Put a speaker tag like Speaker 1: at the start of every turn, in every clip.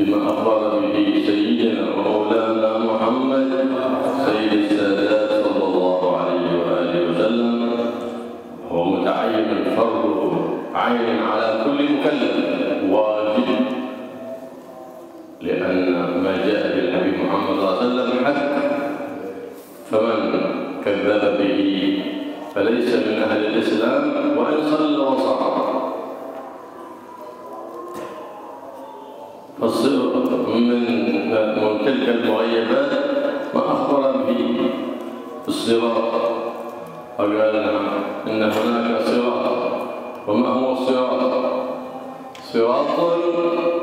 Speaker 1: بما أخبر به سيدنا ومولانا محمد سيد السادات صلى الله عليه وآله وسلم، هو متعين فرض عين على كل مكلف واجب، لأن ما جاء بالنبي محمد صلى الله عليه وسلم حق، فمن كذب به فليس من أهل الإسلام وإن صلى وصام. فالصراط من تلك المغيبات ما أخبر به الصراط، فقال إن هناك صراط. وما هو الصراط؟ صراط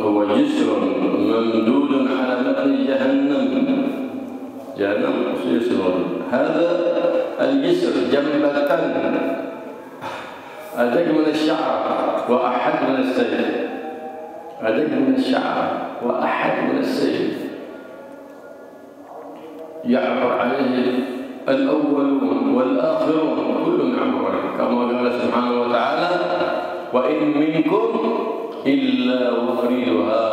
Speaker 1: هو جسر ممدود على متن جهنم. جهنم يسر، هذا الجسر جنبتان أدق من الشعر وأحد من السيف، أدق من الشعر وأحد من السيف، يعبر عليه الأولون والآخرون كل يعبر عليه، كما قال سبحانه وتعالى: وإن منكم إلا واردها،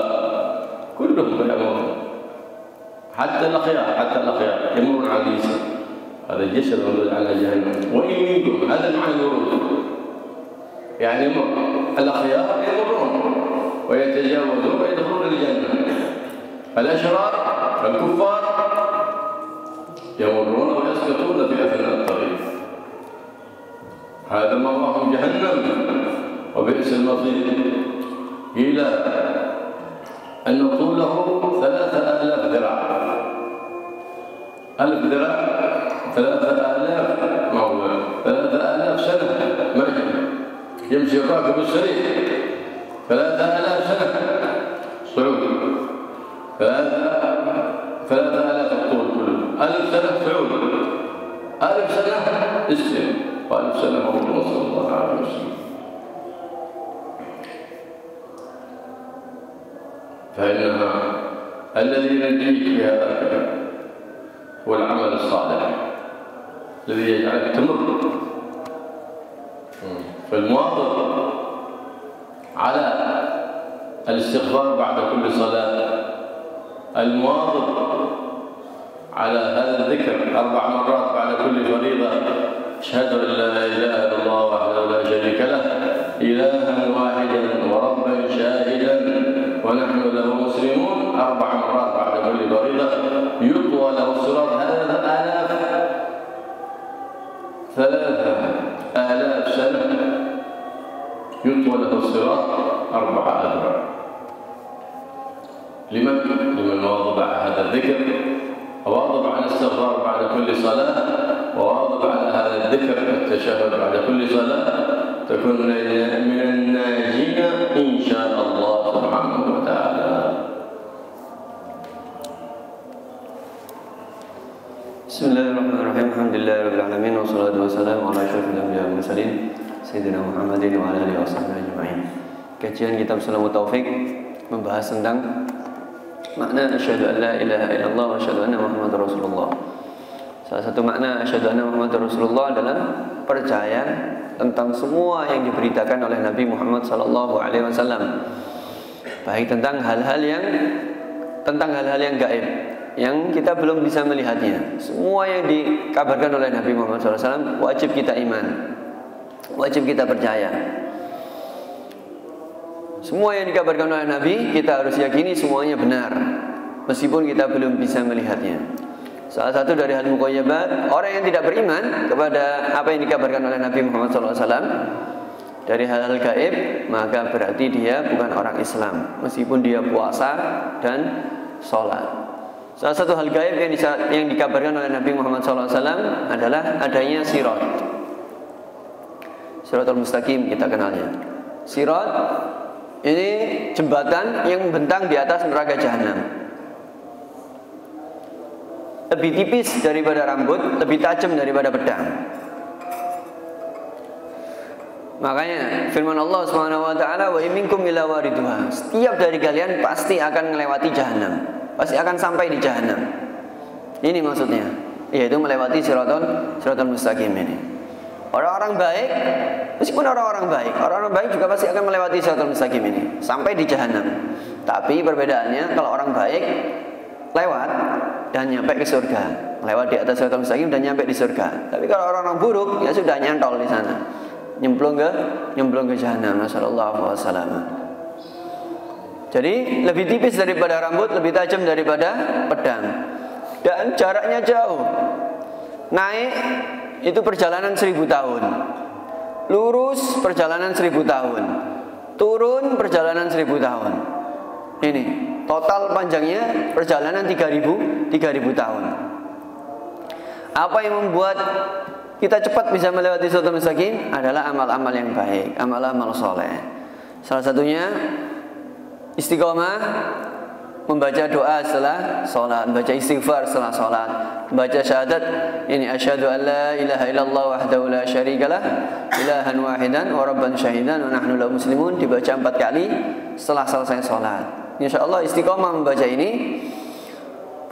Speaker 1: كلهم يعبرون، حتى الأخيار يمرون على اليسار. هذا الجسر ممدود على جهنم. وإن منكم، هذا معنى الورود، يعني الأخيار يمرون ويتجاوزون ويدخلون الجنة، الأشرار الكفار يمرون ويسقطون في أثناء الطريق. هذا مأواهم جهنم وبئس المصير. إلى أن طوله 3000 ذراع، 1000 ذراع 3000 موضع، 3000 سنة ماشي، يمشي الراكب السريع 3000 سنة صعود، 3000 الطول كله، 1000 سنة صعود، 1000 سنة استوى، و1000 سنة هو صلى الله عليه وسلم. فإنها الذي ينجيك في هذا الكلام هو العمل الصالح الذي يجعلك تمر. فالمواظب على الاستغفار بعد كل صلاة، المواظب على هذا الذكر 4 مرات بعد كل فريضة: أشهد أن لا إله إلا الله وحده لا شريك له، إلها واحدا وربا شاهدا ونحن له مسلمون، 4 مرات بعد كل فريضة، يطوى له الصراط 3000 سنة، يطوى له الصراط 4 أذرع. لمن واظب على هذا الذكر، وواظب على الاستغفار بعد كل صلاة، وواظب على هذا الذكر التشهد بعد كل صلاة، تكون من الناجين إن شاء الله سبحانه وتعالى.
Speaker 2: Bismillahirrahmanirrahim. Alhamdulillahirabbil alamin, wassalatu wassalamu ala asyrofil anbiya'i wal mursalin sayyidina Muhammadin wa ala alihi washabbihi ajma'in. Kajian kitab Salamut Taufik membahas tentang makna asyhadu an la ilaha illallah wa asyhadu anna Muhammadar Rasulullah. Salah satu makna asyhadu anna Muhammadar Rasulullah adalah percaya tentang semua yang diberitakan oleh Nabi Muhammad sallallahu alaihi wasallam, baik tentang hal-hal yang gaib yang kita belum bisa melihatnya. Semua yang dikabarkan oleh Nabi Muhammad SAW wajib kita iman, wajib kita percaya. Semua yang dikabarkan oleh Nabi kita harus yakini semuanya benar, meskipun kita belum bisa melihatnya. Salah satu dari hal muqayyabat, orang yang tidak beriman kepada apa yang dikabarkan oleh Nabi Muhammad SAW dari hal-hal gaib, maka berarti dia bukan orang Islam, meskipun dia puasa dan sholat. Salah satu hal gaib yang dikabarkan oleh Nabi Muhammad SAW adalah adanya sirat. Siratul Mustaqim kita kenalnya. Sirat ini jembatan yang membentang di atas neraka jahanam. Lebih tipis daripada rambut, lebih tajam daripada pedang. Makanya firman Allah Subhanahu wa taala, "Wa minkum illa wariduha." Setiap dari kalian pasti akan melewati jahanam, pasti akan sampai di jahanam. Ini maksudnya, yaitu melewati siratul mustaqim ini. Orang-orang baik, meskipun orang-orang baik juga pasti akan melewati siratal mustaqim ini sampai di jahanam. Tapi perbedaannya kalau orang baik lewat dan nyampe ke surga, lewat di atas siratal mustaqim dan nyampe di surga. Tapi kalau orang-orang buruk ya sudah nyantol di sana, nyemplung ke jahanam. Nasallallahu alaihi wasallam. Jadi lebih tipis daripada rambut, lebih tajam daripada pedang, dan jaraknya jauh. Naik itu perjalanan 1000 tahun, lurus perjalanan 1000 tahun, turun perjalanan 1000 tahun. Ini total panjangnya perjalanan 3000 tahun. Apa yang membuat kita cepat bisa melewati siratal mustaqim adalah amal-amal yang baik, amal-amal soleh. Salah satunya istiqomah, membaca doa setelah sholat, membaca istighfar setelah sholat, membaca syahadat ini asyhadu an la ilaha illallah wahdahu la syarikalah ilahan wahidan wa rabban syahidan wa nahnu lahu muslimun, dibaca 4 kali setelah selesai sholat. Insyaallah istiqomah membaca ini,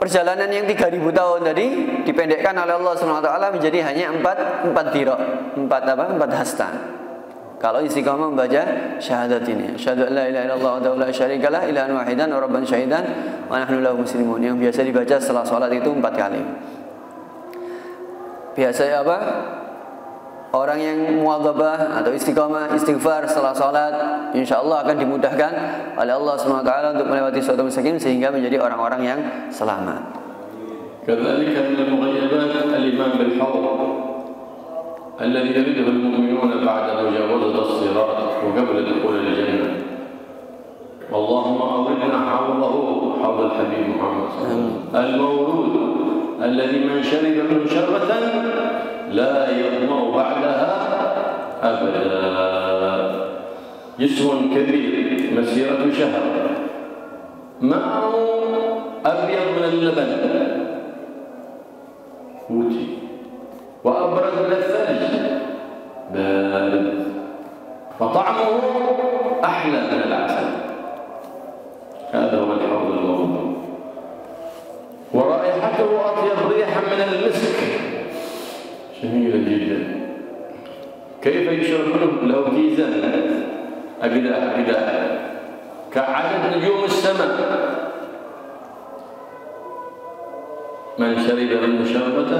Speaker 2: perjalanan yang 3000 tahun tadi dipendekkan oleh Allah SWT menjadi hanya 4 dirok, 4 hasta. Kalau istiqamah membaca syahadat ini, asyhadu an la ilaha illallah wahdahu la syarikalah ilahan wahidan wa rabban syahidan wa nahnu lahu muslimun, yang biasa dibaca setelah sholat itu 4 kali. Biasanya apa? Orang yang muadzabah atau istiqamah istighfar setelah sholat, insyaallah akan dimudahkan oleh Allah SWT untuk melewati siratal mustaqim sehingga menjadi orang-orang yang selamat.
Speaker 1: Kadzalika min al-mughayyabat al-iman bil hawd الذي يريده المؤمنون بعد مجاوزة الصراط وقبل دخول الجنة. اللهم أوردنا حوضه حوض الحبيب محمد صلى الله عليه وسلم المورود الذي من شرب منه شربة لا يظمأ بعدها أبدا. جسر كبير مسيرة شهر، ماءه أبيض من اللبن فوتي وأبرد من الثلج بارد، وطعمه أحلى من العسل. هذا هو الحوض الموضوع، ورائحته أطيب ريحا من المسك، جميلة جدا. كيف يشرب منه؟ له كيزان أقداح كعدد نجوم السماء. من شرب منه شربة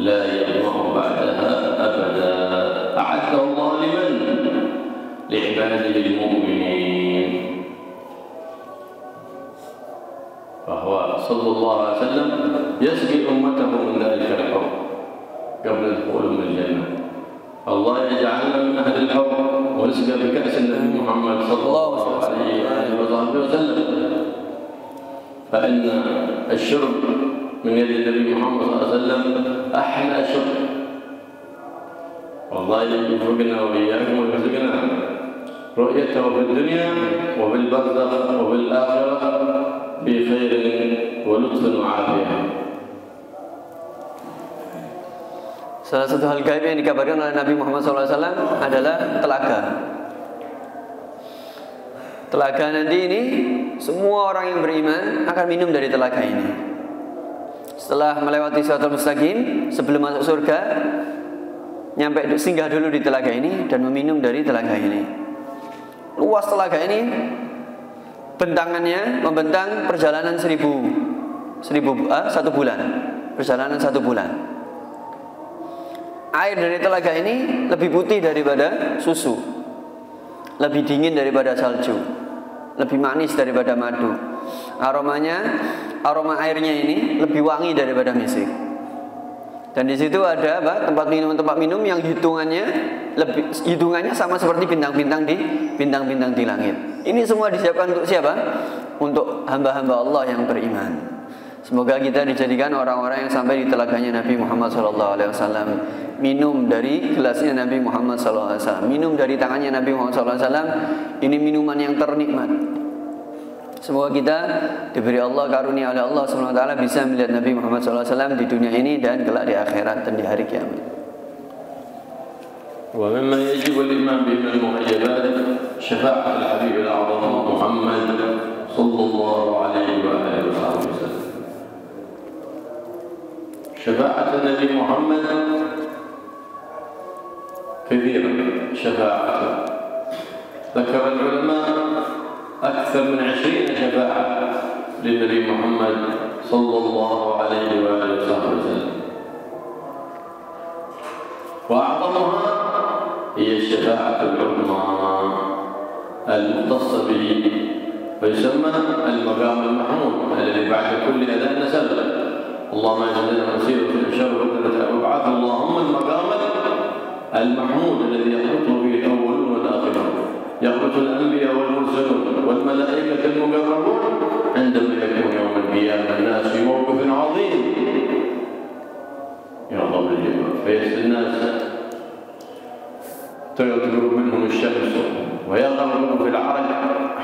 Speaker 1: لا يظمأ بعدها أبدا. أعده الله لمن؟ لعباده المؤمنين. فهو صلى الله عليه وسلم يسقي أمته من ذلك الحوض قبل دخولهم الجنة. الله يجعلنا من أهل الحوض ونسقى بكأس النبي محمد صلى الله عليه وسلم. فإن الشرب من يد النبي محمد صلى الله عليه وسلم أحلى شرب. والله يوفقنا وإياكم ويرزقنا رؤيته في الدنيا وفي البرزخ وفي الآخرة بخير ولطف وعافية.
Speaker 2: Salah satu hal gaib yang dikabarkan oleh Nabi Muhammad SAW adalah telaga. Telaga nanti ini semua orang yang beriman akan minum dari telaga ini. Setelah melewati siratal mustaqim, sebelum masuk surga, singgah dulu di telaga ini dan meminum dari telaga ini. Luas telaga ini, bentangannya membentang perjalanan 1 bulan. Perjalanan 1 bulan. Air dari telaga ini lebih putih daripada susu, lebih dingin daripada salju, lebih manis daripada madu. Aroma airnya ini lebih wangi daripada misik. Dan di situ ada tempat minum yang hitungannya sama seperti bintang-bintang di langit. Ini semua disiapkan untuk siapa? Untuk hamba-hamba Allah yang beriman. Semoga kita dijadikan orang-orang yang sampai di telaganya Nabi Muhammad SAW, minum dari gelasnya Nabi Muhammad SAW, minum dari tangannya Nabi Muhammad SAW. Ini minuman yang ternikmat. Semoga kita diberi Allah karunia oleh Allah SWT bisa melihat Nabi Muhammad SAW di dunia ini dan kelak di akhirat dan di hari kiamat.
Speaker 1: ومما يجب الإيمان به من المغيبات شفاعة الحبيب الأعظم محمد صلى الله عليه وآله وسلم. شفاعة النبي محمد كثيرا شفاعته. ذكر العلماء أكثر من 20 شفاعة للنبي محمد صلى الله عليه وآله وسلم، وأعظمها هي الشفاعة العظمى المختصة به، ويسمى المقام المحمود الذي بعد كل أذان نسأل اللهم اجعلنا مسيرة في الشر وقدرة وابعث اللهم المقام المحمود الذي يخلطه به الأولون والآخرون، يخلط الأنبياء والمرسلون والملائكة المقربون عندما يكون يوم القيامة الناس في موقف عظيم يغضب الجبال فيسأل الناس تغرب منهم الشمس ويغرقون في العرق،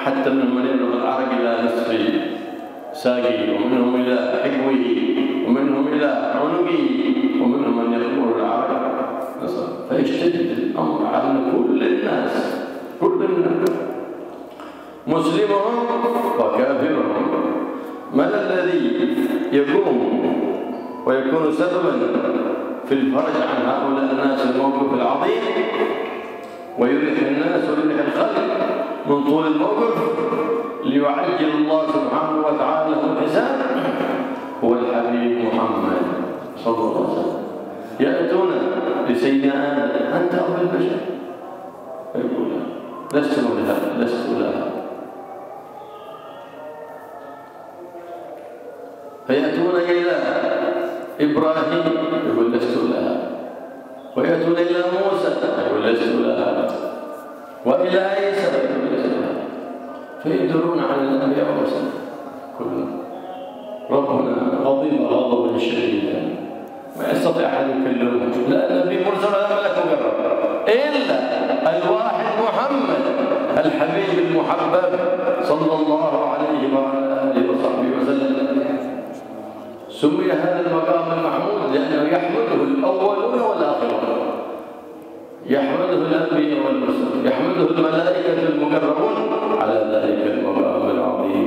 Speaker 1: حتى منهم من يبلغ العرق إلى نصف ساقه، ومنهم إلى حكوه، ومنهم إلى عنقه، ومنهم من يغرق العرق، فيشتد الأمر على كل الناس مسلمهم وكافرهم. من الذي يقوم ويكون سببا في الفرج عن هؤلاء الناس الموقف العظيم ويريح الناس ويريح الخلق من طول الموقف ليعجل الله سبحانه وتعالى له الحساب؟ هو الحبيب محمد صلى الله عليه وسلم. يأتون لسيدنا آدم أنت أبو البشر، فيقول لست لها. فيأتون إلى إبراهيم يقول لست لها، ويأتون إلى موسى يقول لست لها، وإلى عيسى يقول لست لها، فيدرون على الأنبياء والرسل كلهم. ربنا غضب غضبا شديدا ما يستطيع أحد يكلمه، لا نبي مرسل ولا ملك مقرب إلا الواحد محمد الحبيب المحبب صلى الله عليه وعلى آله وصحبه وسلم. سمي هذا المقام المحمود لأنه يحمده الأولون والآخرون، يحمده الأنبياء والمرسلون، يحمده الملائكة المقربون على ذلك المقام العظيم.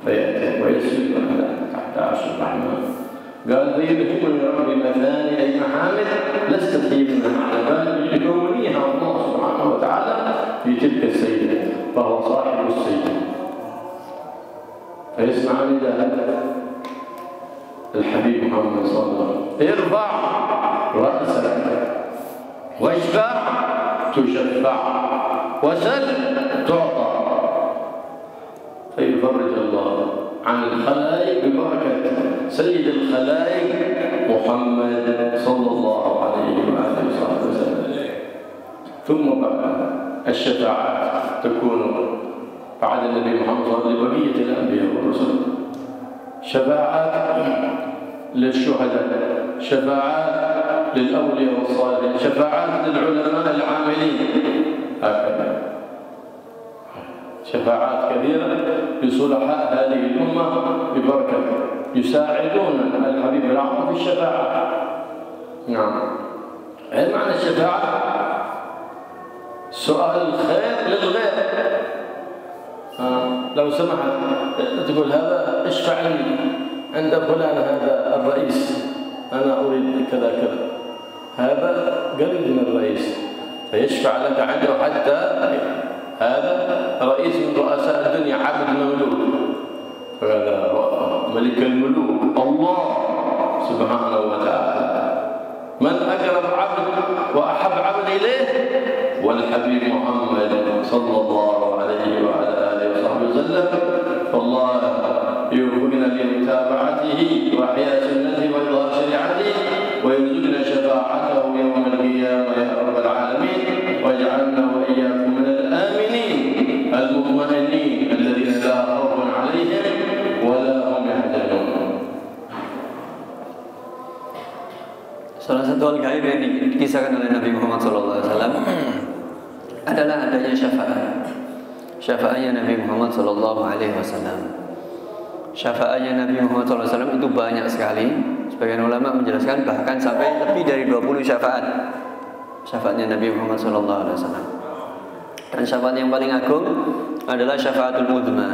Speaker 1: فيأتي ويسجد تحت عرش الرحمن. قال فيلهمني ربي مثاني أي محامد لست منها على بال يكونيها الله سبحانه وتعالى في تلك السيدة، فهو صاحب السيدة. فيسمع نداء الحبيب محمد صلى الله عليه وسلم ارفع رأسك واشفع تشفع وسل تعطى، فيفرج الله عن الخلائق ببركة سيد الخلائق محمد صلى الله عليه وآله وسلم. ثم بعد الشفاعات تكون بعد النبي محمد صلى الله عليه وسلم لبقية الأنبياء والرسل، شفاعات للشهداء، شفاعات للأولياء والصالحين، شفاعات للعلماء العاملين، هكذا شفاعات كثيرة لصلحاء هذه الأمة ببركة يساعدون الحبيب الأعظم في الشفاعة. نعم، هل معنى الشفاعة؟ سؤال الخير للغير. لو سمحت تقول هذا اشفع لي عند فلان هذا الرئيس، أنا أريد كذا كذا، هذا قريب من الرئيس فيشفع لك عنده، حتى هذا رئيس من رؤساء الدنيا عبد مملوك، فهذا ملك الملوك الله سبحانه وتعالى. من أقرب عبد وأحب عبد إليه والحبيب محمد صلى الله عليه وعلى آله وصحبه وسلم. فالله يوفقنا لمتابعته وإحياء سنته وإظهار شريعته، ويرزقنا شفاعته يوم القيامة يا رب العالمين، واجعلنا وإياكم من الآمنين المطمئنين الذين لا خوف عليهم ولا هم يحزنون.
Speaker 2: Salah satu hal gaib yang dikisahkan oleh Nabi Muhammad SAW adalah adanya syafaat. Syafaatnya Nabi Muhammad SAW. Syafaatnya Nabi Muhammad SAW itu banyak sekali. Sebagian ulama menjelaskan bahkan sampai lebih dari 20 syafaat. Syafaatnya Nabi Muhammad SAW. Dan syafaat yang paling agung adalah syafaatul uzma,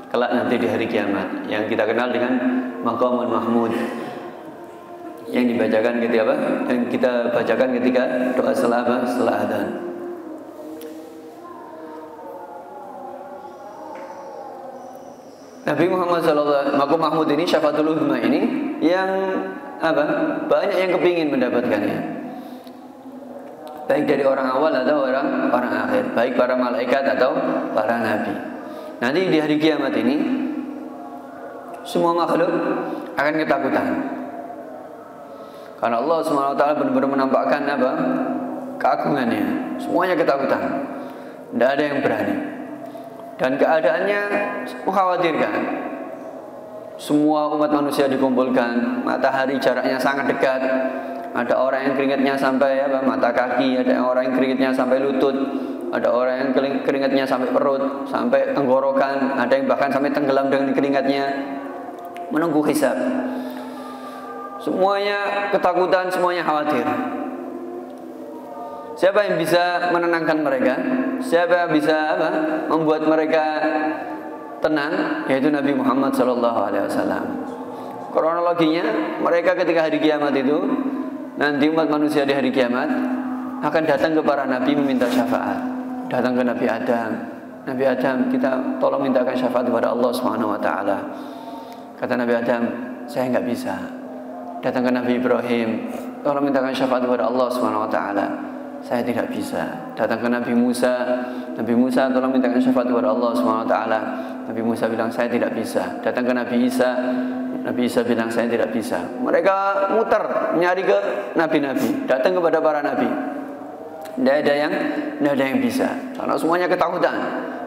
Speaker 2: kelak nanti di hari kiamat, yang kita kenal dengan maqamun mahmud. yang dibacakan ketika apa? Yang kita bacakan ketika doa setelah apa? Setelah adzan. Nabi Muhammad SAW, Maqam Mahmud ini, Syafaatul Uzma ini, yang apa? Banyak yang kepingin mendapatkannya, baik dari orang awal atau orang akhir, baik para malaikat atau para nabi. Nanti di hari kiamat ini, semua makhluk akan ketakutan, karena Allah SWT benar-benar menampakkan apa? Keagungannya. Semuanya ketakutan, tidak ada yang berani. Dan keadaannya mengkhawatirkan. Semua umat manusia dikumpulkan, matahari jaraknya sangat dekat. Ada orang yang keringatnya sampai apa, mata kaki, ada orang yang keringatnya sampai lutut, ada orang yang keringatnya sampai perut, sampai tenggorokan, ada yang bahkan sampai tenggelam dengan keringatnya, menunggu hisab. Semuanya ketakutan, semuanya khawatir. Siapa yang bisa menenangkan mereka? Siapa yang bisa apa? Membuat mereka tenang? Yaitu Nabi Muhammad SAW. Kronologinya, mereka ketika hari kiamat itu, nanti umat manusia di hari kiamat akan datang ke para nabi meminta syafaat. Datang ke Nabi Adam. Nabi Adam, kita tolong mintakan syafaat kepada Allah SWT. Kata Nabi Adam, saya nggak bisa. Datang ke Nabi Ibrahim, tolong mintakan syafaat kepada Allah SWT. Saya tidak bisa. Datang ke Nabi Musa, tolong mintakan syafaat kepada Allah SWT. Nabi Musa bilang, saya tidak bisa. Datang ke Nabi Isa bilang, saya tidak bisa. Mereka muter nyari ke nabi-nabi, datang kepada para nabi. Tidak ada yang bisa, karena semuanya ketakutan.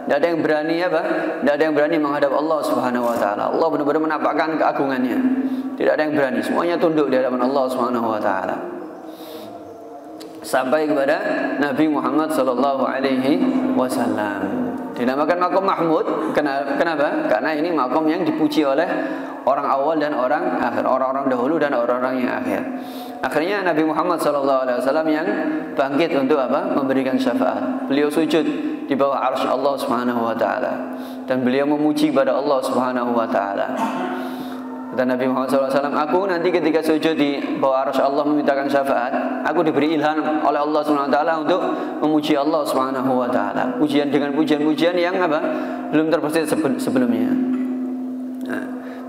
Speaker 2: Tidak ada yang berani apa? Tidak ada yang berani menghadap Allah Subhanahu Wa Taala. Allah benar-benar menampakkan keagungannya. Tidak ada yang berani. Semuanya tunduk di hadapan Allah Subhanahu Wa Taala. Sampai kepada Nabi Muhammad Sallallahu Alaihi Wasallam. Dinamakan Maqam Mahmud. Kenapa? Karena ini makom yang dipuji oleh orang awal dan orang akhir, orang-orang dahulu dan orang-orang yang akhir. Akhirnya Nabi Muhammad SAW yang bangkit untuk apa? Memberikan syafaat. Beliau sujud di bawah arsy Allah Subhanahu Wa Taala dan beliau memuji kepada Allah Subhanahu Wa Taala. Kata Nabi Muhammad SAW, aku nanti ketika sujud di bawah arsy Allah memintakan syafaat, aku diberi ilham oleh Allah Subhanahu Wa Taala untuk memuji Allah Subhanahu Wa Taala. Pujian dengan pujian-pujian yang apa? Belum terbesit sebelumnya. Nah,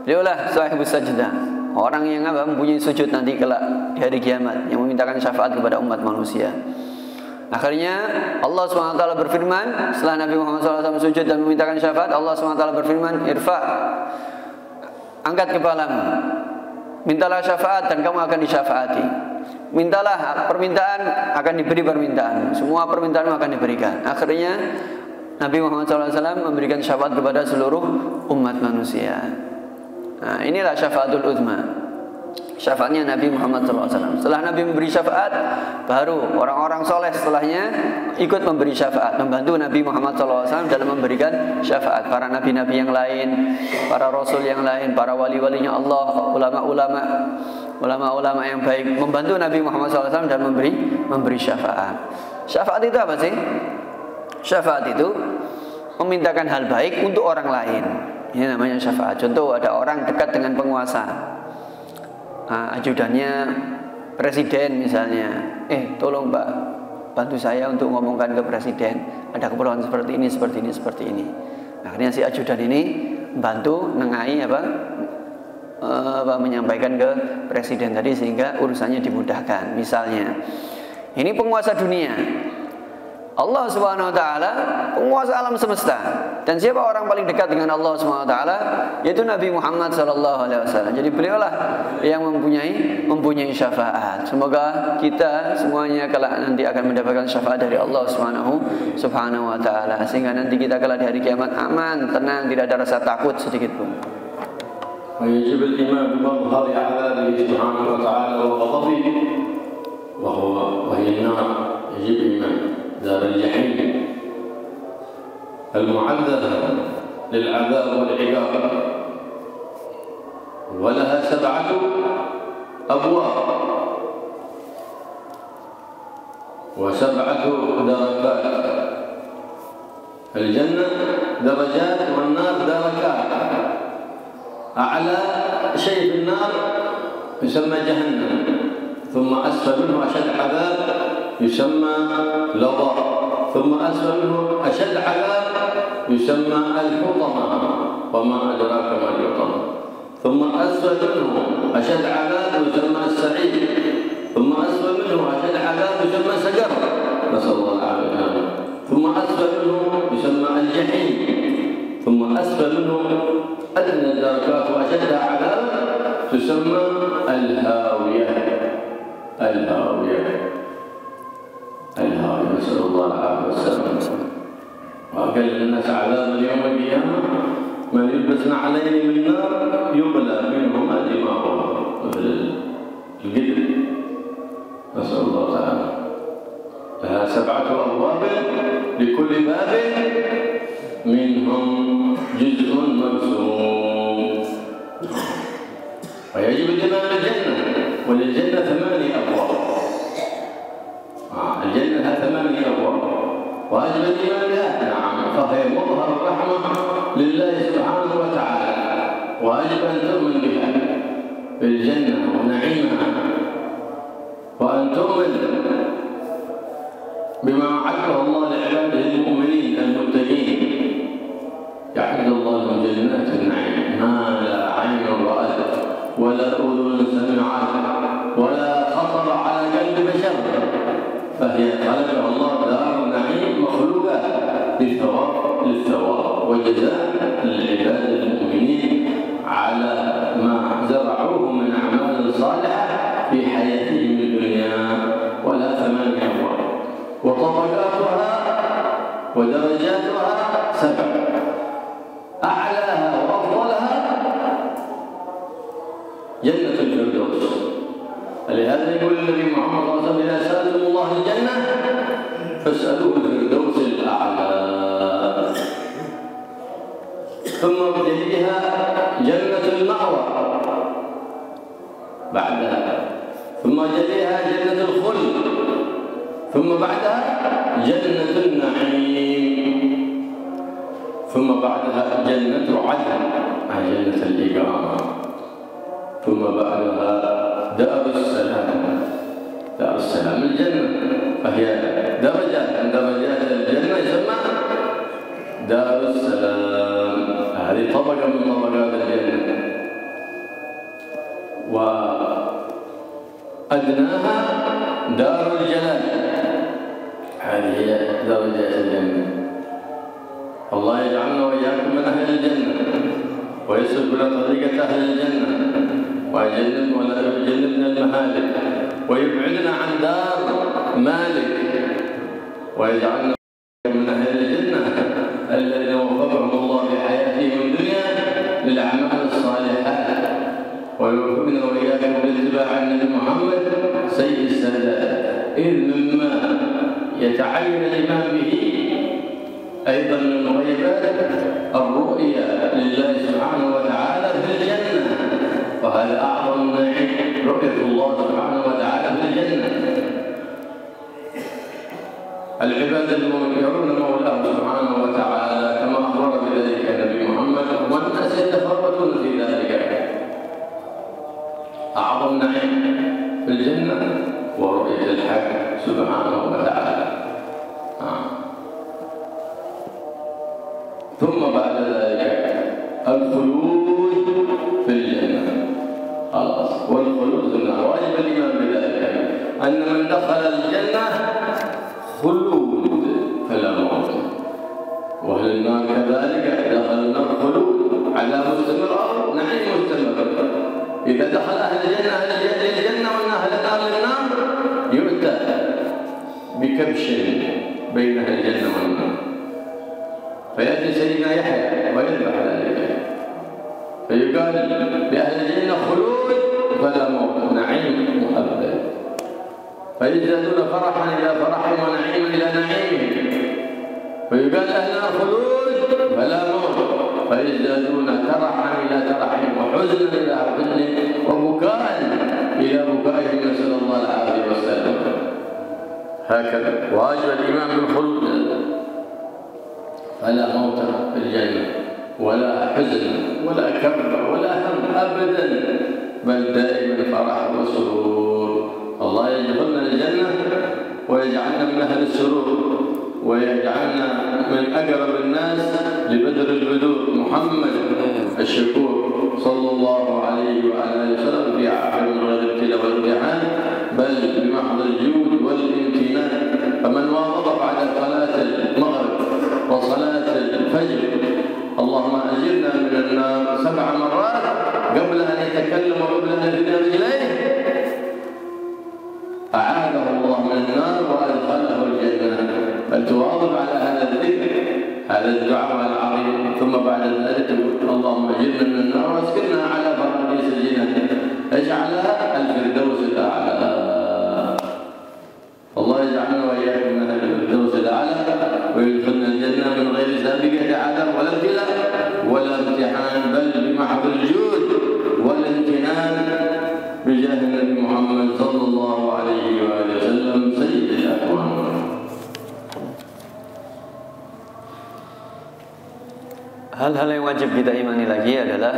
Speaker 2: beliaulah sahibus sajdah, orang yang apa? Mempunyai sujud nanti kelak di hari kiamat, yang memintakan syafaat kepada umat manusia. Akhirnya Allah SWT berfirman, setelah Nabi Muhammad SAW sujud dan memintakan syafaat, Allah SWT berfirman, irfa, angkat kepalamu, mintalah syafaat dan kamu akan disyafaati. Mintalah permintaan, akan diberi permintaan. Semua permintaanmu akan diberikan. Akhirnya Nabi Muhammad SAW memberikan syafaat kepada seluruh umat manusia. Nah, inilah syafaatul uzma, syafaatnya Nabi Muhammad SAW. Setelah Nabi memberi syafaat, baru orang-orang soleh setelahnya ikut memberi syafaat, membantu Nabi Muhammad SAW dalam memberikan syafaat. Para nabi-nabi yang lain, para rasul yang lain, para wali-walinya Allah, ulama-ulama yang baik, membantu Nabi Muhammad SAW dalam memberi syafaat. Syafaat itu apa sih? Syafaat itu memintakan hal baik untuk orang lain. Ini namanya syafaat. Contoh, ada orang dekat dengan penguasa, ajudannya presiden misalnya, tolong Pak, bantu saya untuk ngomongkan ke presiden, ada keperluan seperti ini. Akhirnya si ajudan ini membantu nengai menyampaikan ke presiden tadi sehingga urusannya dimudahkan. Misalnya, ini penguasa dunia, Allah Subhanahu Wa Taala, penguasa alam semesta. Dan siapa orang paling dekat dengan Allah Subhanahu Wa Taala? Yaitu Nabi Muhammad Sallallahu Alaihi Wasallam. Jadi beliaulah yang mempunyai syafaat. Semoga kita semuanya kelak nanti akan mendapatkan syafaat dari Allah Subhanahu Wa Taala, sehingga nanti kita kelak di hari kiamat aman, tenang, tidak ada rasa takut sedikit pun.
Speaker 1: ويجب الإيمان بمظهر عذابه سبحانه وتعالى وغضبه وهي النار. يجب الإيمان دار الجحيم المعذبة للعذاب والعقاب، ولها 7 أبواب و7 دركات. الجنة درجات والنار دركات. أعلى شيء في النار يسمى جهنم، ثم أسفل منه أشد عذاب يسمى لظى، ثم أسفل منه أشد عذاب يسمى الحطمة، وما أدراك ما الحطمة، ثم أسفل منه أشد عذاب يسمى السعير، ثم أسفل منه أشد عذاب يسمى سقر، نسأل الله العافية، ثم أسفل منه يسمى الجحيم، ثم أسفل منه أدنى الدركات وأشدها عذابا تسمى الهاوية. الهاوية نسأل الله العافية والسلامة. وأقل الناس عذابا يوم القيامة من يلبسن عليه من نار يبلى منهما دماغهم مثل القدر، نسأل الله تعالى. لها 7 أبواب لكل باب منهم جزء مقسوم. ويجب الإيمان بالجنة، وللجنة 8 أبواب. الجنة لها 8 أبواب، واجب الإيمان بها، نعم، فهي مظهر الرحمة لله سبحانه وتعالى، واجب أن تؤمن بها، بالجنة ونعيمها، وأن تؤمن بما أعده الله لعباده المؤمنين المتقين. يعد الله لهم جنات النعيم ما لا عين رأت ولا أذن سمعت ولا خطر على قلب بشر، فهي خلقها الله دار نعيم مخلوقة للثواب وجزاء للعباد المؤمنين على ما زرعوه من أعمال صالحة في حياتهم الدنيا. ولا 8 أبواب، وطبقاتها ودرجاتها 7، أعلاها وأفضلها جنة الفردوس. لهذا يقول النبي محمد صلى الله عليه وسلم: إذا سألتم الله الجنة فاسألوه الفردوس الأعلى. ثم بجلدها جنة المأوى بعدها، ثم جلدها جنة الخلد، ثم بعدها جنة النعيم، ثم بعدها جنة عدن جنة الإكرام، ثم بعدها دار السلام. دار السلام الجنة، فهي درجة من درجات الجنة يسمى دار السلام. هذه طبقة من طبقات الجنة، وأدناها دار الجلال، هذه هي درجات الجنة. الله يجعلنا وإياكم من أهل الجنة، ويسلك لنا طريقة أهل الجنة، ويجنبنا المهالك، ويبعدنا عن دار مالك، ويجعلنا من أهل الجنة الذين وفقهم الله في حياتهم الدنيا للأعمال الصالحات، ويوفقنا وإياكم لاتباع النبي محمد سيد السادات. إذ مما يتعين الإيمان به أيضا من المغيبات الرؤيا لله سبحانه وتعالى في الجنة، وهذا أعظم نعيم، رؤية الله سبحانه وتعالى في الجنة. العباد المؤمنون مولاه سبحانه وتعالى كما أخبر بذلك النبي محمد، والناس يتفرقون في ذلك. أعظم نعيم في الجنة ورؤية الحق سبحانه وتعالى. ثم بعد ذلك الخلود في الجنة، خلاص، والخلود في النار. واجب الإيمان بذلك أن من دخل الجنة خلود فلا موت، وأهل النار كذلك دخل النار خلود، عذاب مستمر أو نعيم مستمر. إذا دخل أهل الجنة للجنة وأهل النار للنار يؤتى بكبش بين أهل الجنة والنار، فيأتي سيدنا يحيى ويذبح ذلك، فيقال لأهل الجنة خلود فلا موت، نعيم مؤبد، فيزدادون فرحا إلى فرحهم ونعيما إلى نعيمهم. فيقال أهل النار خلود فلا موت، فيزدادون ترحا إلى ترحهم وحزنا إلى حزنهم وبكاء إلى بكائهم، نسأل الله العافية والسلامة. هكذا واجب الإيمان بالخلود، فلا موت في الجنة ولا حزن ولا كرب ولا هم أبدا، بل دائما فرح وسرور. الله يدخلنا الجنة ويجعلنا من أهل السرور ويجعلنا من أقرب الناس لبدر البدور محمد الشكور صلى الله عليه وعلى آله وسلم في عافية من غير ابتلاء والامتحان بل بمحض الجود والامتنان. فمن واظب بعد صلاة المغرب وصلاة الفجر اللهم أجرنا من النار 7 مرات قبل أن يتكلم وقبل أن يذهب إليه أعاذه الله من النار وأدخله الجنة. فلتواظب على هذا الذكر هذا الدعاء العظيم ثم بعد ذلك اللهم أجرنا من النار واسكننا على فراديس الجنة اجعلها الفردوس الأعلى. الله يجعلنا وإياكم من الفردوس الأعلى ويدخلنا الجنة من غير سابقة عذاب ولا ابتلاء ولا امتحان بل بمحض الجود والامتنان بجاه النبي محمد صلى الله عليه وآله وسلم سيد الأكوان.
Speaker 2: Hal-hal yang wajib kita imani lagi adalah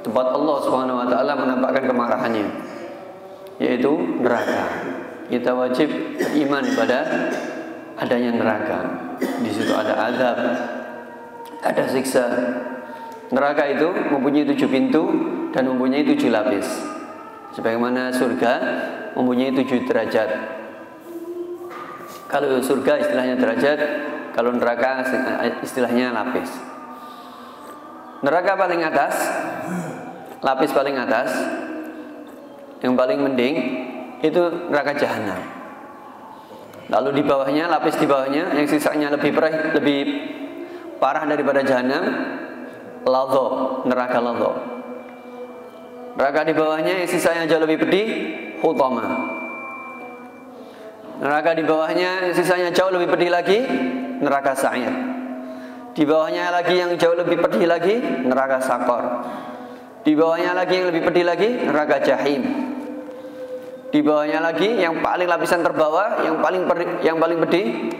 Speaker 2: tempat Allah Subhanahu wa taala menampakkan kemarahannya, yaitu neraka. Kita wajib iman pada adanya neraka. Di situ ada azab, ada siksa. Neraka itu mempunyai 7 pintu dan mempunyai 7 lapis. Sebagaimana surga mempunyai 7 derajat. Kalau surga istilahnya derajat, kalau neraka istilahnya lapis. Neraka paling atas, lapis paling atas, yang paling mending itu neraka jahanam. Lalu di bawahnya, lapis di bawahnya, yang sisanya lebih parah daripada jahanam, ladha, neraka ladha. Neraka di bawahnya yang sisanya jauh lebih pedih, hutama. Neraka di bawahnya yang sisanya jauh lebih pedih lagi, neraka sa'ir. Di bawahnya lagi yang jauh lebih pedih lagi, neraka sakor. Di bawahnya lagi yang lebih pedih lagi, neraka jahim. Di bawahnya lagi yang paling lapisan terbawah, yang paling pedih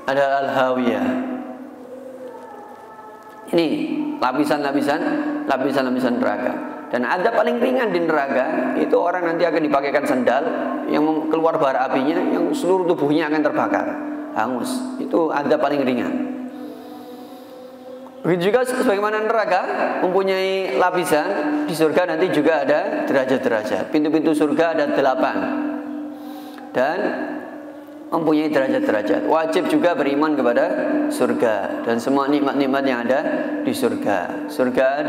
Speaker 2: adalah al-hawiyah. Ini lapisan neraka. Dan ada paling ringan di neraka, itu orang nanti akan dipakaikan sandal yang keluar bara apinya, yang seluruh tubuhnya akan terbakar, hangus. Itu ada paling ringan. Begitu juga sebagaimana neraka mempunyai lapisan, di surga nanti juga ada derajat-derajat. Pintu-pintu surga ada 8 dan mempunyai derajat-derajat. Wajib juga beriman kepada surga dan semua nikmat-nikmat yang ada di surga. Surga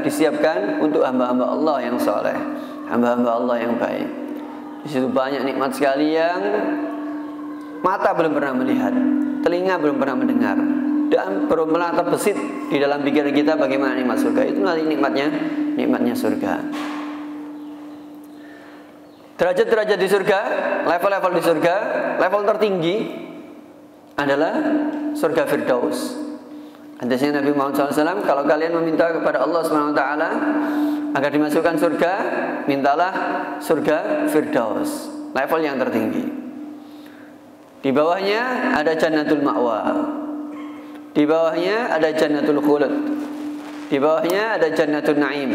Speaker 2: disiapkan untuk hamba-hamba Allah yang soleh, hamba-hamba Allah yang baik. Di situ banyak nikmat sekali yang mata belum pernah melihat, telinga belum pernah mendengar, dan belum pernah terbesit di dalam pikiran kita bagaimana nikmat surga. Itu nanti nikmatnya surga. Derajat-derajat di surga, level-level di surga, level tertinggi adalah surga Firdaus. Hadisnya Nabi Muhammad SAW, kalau kalian meminta kepada Allah SWT agar dimasukkan surga, mintalah surga Firdaus, level yang tertinggi. Di bawahnya ada Jannatul Ma'wa. Di bawahnya ada Jannatul Khulud. Di bawahnya ada Jannatul Na'im.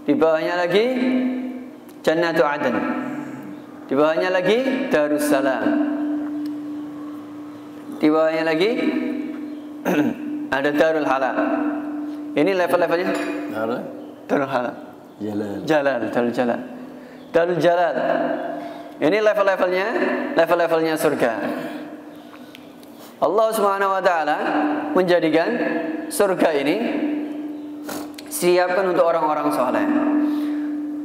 Speaker 2: Di bawahnya lagi Jannatu Aden. Di bawahnya lagi Darussalam. Di bawahnya lagi ada Darul Halal. Ini level-levelnya. Darul Halal. Darul Jalal. Darul Jalal. Ini level-levelnya surga. Allah Subhanahu wa taala menjadikan surga ini siapkan untuk orang-orang soleh.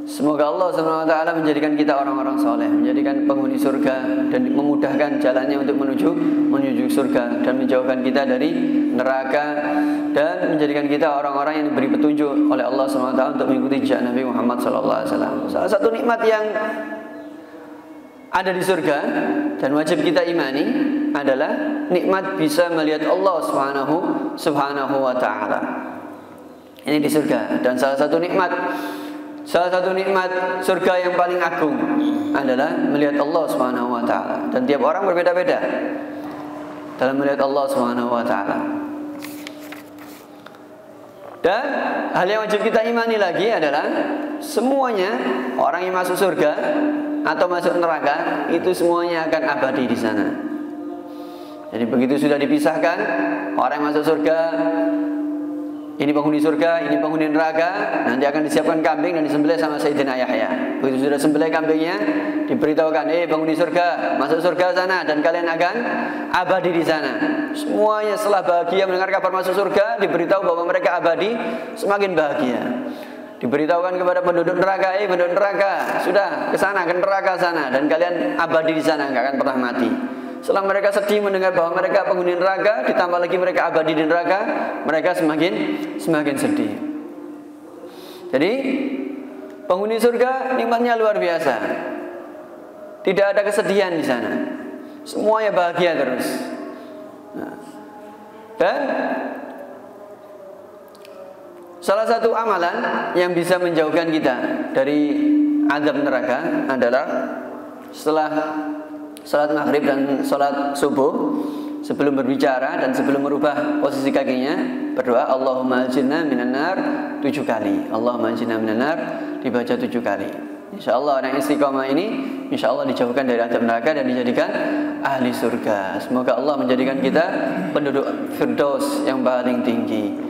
Speaker 2: Semoga Allah Subhanahu wa taala menjadikan kita orang-orang soleh, menjadikan penghuni surga dan memudahkan jalannya untuk menuju surga dan menjauhkan kita dari neraka dan menjadikan kita orang-orang yang diberi petunjuk oleh Allah Subhanahu wa taala untuk mengikuti jejak Nabi Muhammad sallallahu alaihi wasallam. Salah satu nikmat yang ada di surga dan wajib kita imani adalah nikmat bisa melihat Allah Subhanahu wa taala. Ini di surga, dan salah satu nikmat surga yang paling agung adalah melihat Allah Subhanahu wa taala, dan tiap orang berbeda-beda dalam melihat Allah Subhanahu wa taala. Dan hal yang wajib kita imani lagi adalah semuanya orang yang masuk surga atau masuk neraka, itu semuanya akan abadi di sana. Jadi begitu sudah dipisahkan, orang yang masuk surga, ini penghuni surga, ini penghuni neraka, nanti akan disiapkan kambing dan disembelih sama Sayyidina Yahya. Begitu sudah sembelih kambingnya, diberitahukan, penghuni surga, masuk surga sana dan kalian akan abadi di sana. Semuanya setelah bahagia mendengar kabar masuk surga, diberitahu bahwa mereka abadi, semakin bahagia. Diberitahukan kepada penduduk neraka, penduduk neraka, sudah ke sana, ke neraka sana dan kalian abadi di sana, enggak akan pernah mati. Setelah mereka sedih mendengar bahwa mereka penghuni neraka, ditambah lagi mereka abadi di neraka, mereka semakin sedih. Jadi penghuni surga nikmatnya luar biasa. Tidak ada kesedihan di sana. Semuanya bahagia terus. Dan salah satu amalan yang bisa menjauhkan kita dari azab neraka adalah setelah salat maghrib dan salat subuh, sebelum berbicara dan sebelum merubah posisi kakinya, berdoa Allahumma ajirna minan nar 7 kali. Allahumma ajirna minan nar dibaca 7 kali. Insyaallah orang istiqomah ini insyaallah dijauhkan dari azab neraka dan dijadikan ahli surga. Semoga Allah menjadikan kita penduduk firdaus yang paling tinggi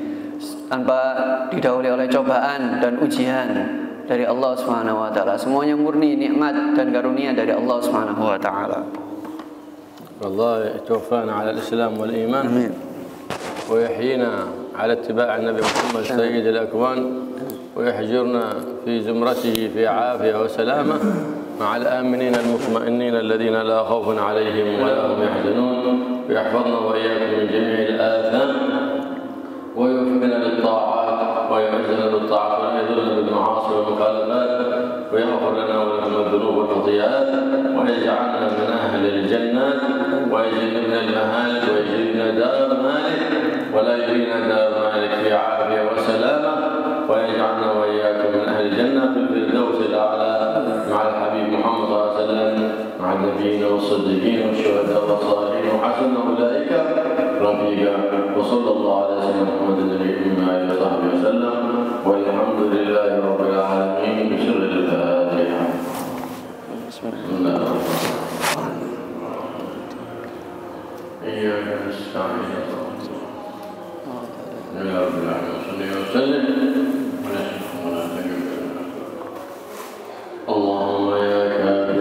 Speaker 2: tanpa didahului oleh cobaan dan ujian dari Allah Subhanahu wa taala. Semuanya murni nikmat dan karunia dari Allah Subhanahu wa taala.
Speaker 1: Allah يتوفانا على الإسلام والإيمان ويحيينا على اتباع النبي محمد سيد الأكوان ويحجرنا في زمرته في عافية وسلامة مع الآمنين المطمئنين الذين لا خوف عليهم ولا هم يحزنون ويحفظنا وإياكم من جميع الآثام ويوفقنا للطاعات ويعزنا بالطاعات ولا يضرنا بالمعاصي والمخالفات ويغفر لنا ولكم الذنوب والخطيئات ويجعلنا من أهل الجنات ويجنبنا المهالك ويجنبنا دار مالك ولا يرينا دار مالك في عافية وسلامة ويجعلنا وإياكم من أهل الجنة في الفردوس الأعلى مع الحبيب محمد صلى الله عليه وسلم مع النبيين والصديقين والشهداء والصالحين وحسن أولئك رفيقا وصلى الله على سيدنا محمد النبي وآله وصحبه وسلم والحمد لله رب العالمين بسر الفاتحة. بسم الله إياك نستعين يا رب العالمين صل وسلم اللهم يا كافي